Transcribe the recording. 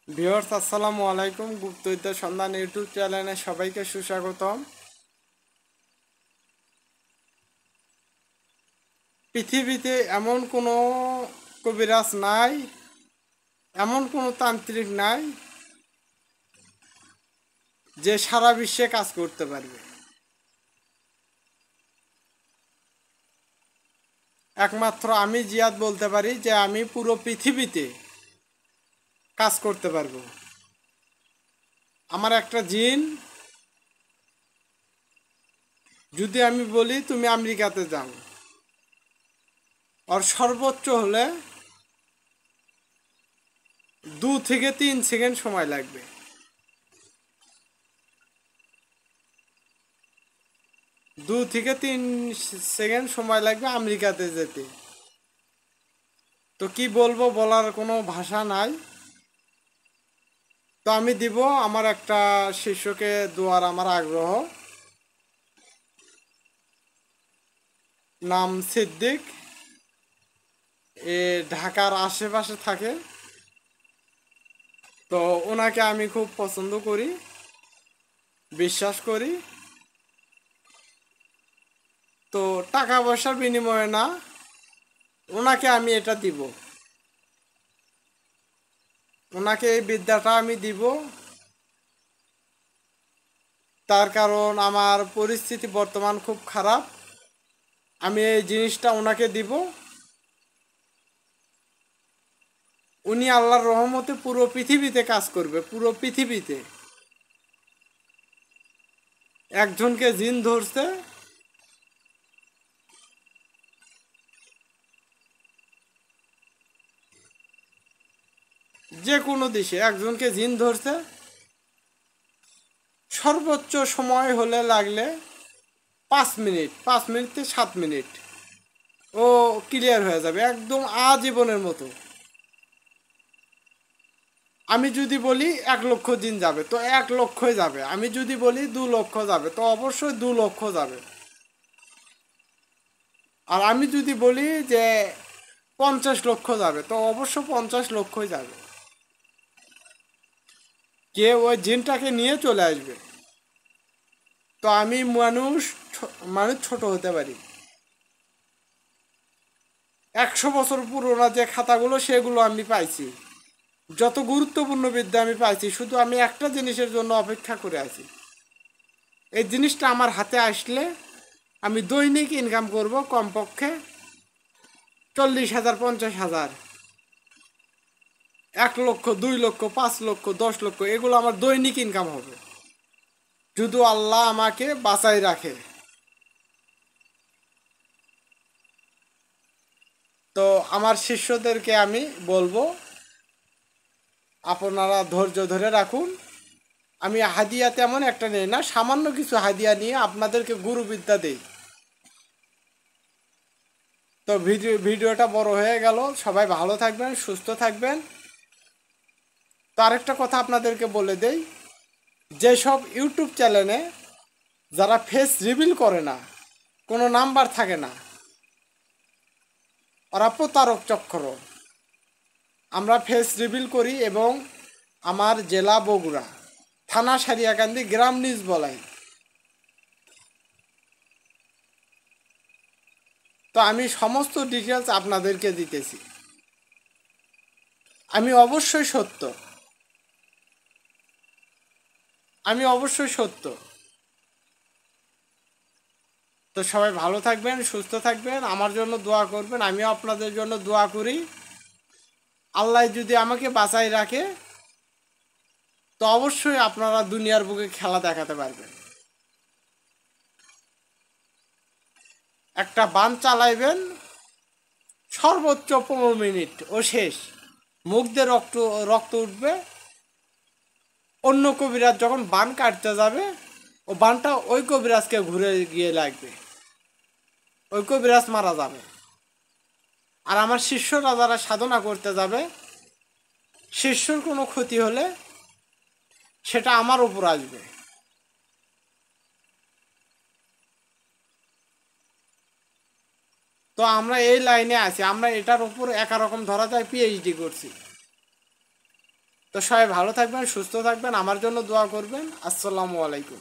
Viewers আসসালামু আলাইকুম। গুপ্তবিদ্যা সন্ধান ইউটিউব চ্যানেলে সবাইকে সুস্বাগতম। পৃথিবীতে এমন কোনো কবিরাজ নাই, এমন কোনো তান্ত্রিক নাই যে সারা বিশ্বে কাজ করতে পারবে। একমাত্র আমি জিয়াদ বলতে পারি যে আমি পুরো পৃথিবীতে কাজ করতে পারবো। আমার একটা জিন, যদি আমি বলি তুমি আমেরিকাতে যাও, আর সর্বোচ্চ হলে 2 থেকে 3 সেকেন্ড সময় লাগবে। 2 থেকে 3 সেকেন্ড সময় লাগবে আমেরিকাতে যেতে। তো কি বলবো, বলার কোনো ভাষা নাই। তো আমি দিব আমার একটা শিষ্যকে দেওয়ার আমার আগ্রহ। নাম সিদ্দিক, এ ঢাকার আশেপাশে থাকে। তো ওনাকে আমি খুব পছন্দ করি, বিশ্বাস করি। তো টাকা পয়সার বিনিময়ে না, ওনাকে আমি এটা দিব, ওনাকে এই বিদ্যাটা আমি দিব। তার কারণ আমার পরিস্থিতি বর্তমান খুব খারাপ। আমি এই জিনিসটা ওনাকে দিব, উনি আল্লাহর রহমতে পুরো পৃথিবীতে কাজ করবে। পুরো পৃথিবীতে একজনকে জিন ধরছে, যে কোনো দেশে একজনকে জিন ধরছে, সর্বোচ্চ সময় হলে লাগলে 5 মিনিট, 5 মিনিট থেকে 7 মিনিট ও ক্লিয়ার হয়ে যাবে একদম আজীবনের মতো। আমি যদি বলি 1 লক্ষ জিন যাবে তো 1 লক্ষই যাবে, আমি যদি বলি 2 লক্ষ যাবে তো অবশ্যই 2 লক্ষ যাবে। আর আমি যদি বলি যে 50 লক্ষ যাবে তো অবশ্য 50 লক্ষই যাবে। কে ওই জিনটাকে নিয়ে চলে আসবে। তো আমি মানুষ, মানুষ ছোট হতে পারি। 100 বছর পুরোনো যে খাতাগুলো সেগুলো আমি পাইছি, যত গুরুত্বপূর্ণ বিদ্যা আমি পাইছি। শুধু আমি একটা জিনিসের জন্য অপেক্ষা করে আছি। এই জিনিসটা আমার হাতে আসলে আমি দৈনিক ইনকাম করব কমপক্ষে 40,000, 50,000, 1 লক্ষ, 2 লক্ষ, 5 লক্ষ, 10 লক্ষ, এগুলো আমার দৈনিক ইনকাম হবে যদি আল্লাহ আমাকে বাঁচাই রাখে। তো আমার শিষ্যদেরকে আমি বলবো আপনারা ধৈর্য ধরে রাখুন। আমি হাদিয়া তেমন একটা নেই না, সামান্য কিছু হাদিয়া নিয়ে আপনাদেরকে গুরুবিদ্যা দেই। তো ভিডিওটা বড় হয়ে গেল। সবাই ভালো থাকবেন, সুস্থ থাকবেন। তো আরেকটা কথা আপনাদেরকে বলে দেই, যেসব ইউটিউব চ্যানেলে যারা ফেস রিভিল করে না, কোনো নাম্বার থাকে না, ওরা প্রতারক চক্র। আমরা ফেস রিভিল করি এবং আমার জেলা বগুড়া, থানা সারিয়াকান্দি, গ্রাম নিজ বলাই। তো আমি সমস্ত ডিটেলস আপনাদেরকে দিতেছি। আমি অবশ্যই সত্য, আমি অবশ্যই সত্য। তো সবাই ভালো থাকবেন, সুস্থ থাকবেন, আমার জন্য দোয়া করবেন, আমিও আপনাদের জন্য দোয়া করি। আল্লাহ যদি আমাকে বাঁচাই রাখে তো অবশ্যই আপনারা দুনিয়ার বুকে খেলা দেখাতে পারবেন। একটা বান চালাইবেন, সর্বোচ্চ 15 মিনিট ও শেষ। মুখ দিয়ে রক্ত রক্ত উঠবে। অন্য কবিরাজ যখন বান কাটতে যাবে, ও বানটা ওই কবিরাজকে ঘুরে গিয়ে লাগবে, ওই কবিরাজ মারা যাবে। আর আমার শিষ্যরা যারা সাধনা করতে যাবে, শিষ্যর কোনো ক্ষতি হলে সেটা আমার উপর আসবে। তো আমরা এই লাইনে আছি, আমরা এটার উপর একরকম ধরা যায় পিএইচডি করছি। তো সবাই ভালো থাকবেন, সুস্থ থাকবেন, আমার জন্য দোয়া করবেন। আসসালামু আলাইকুম।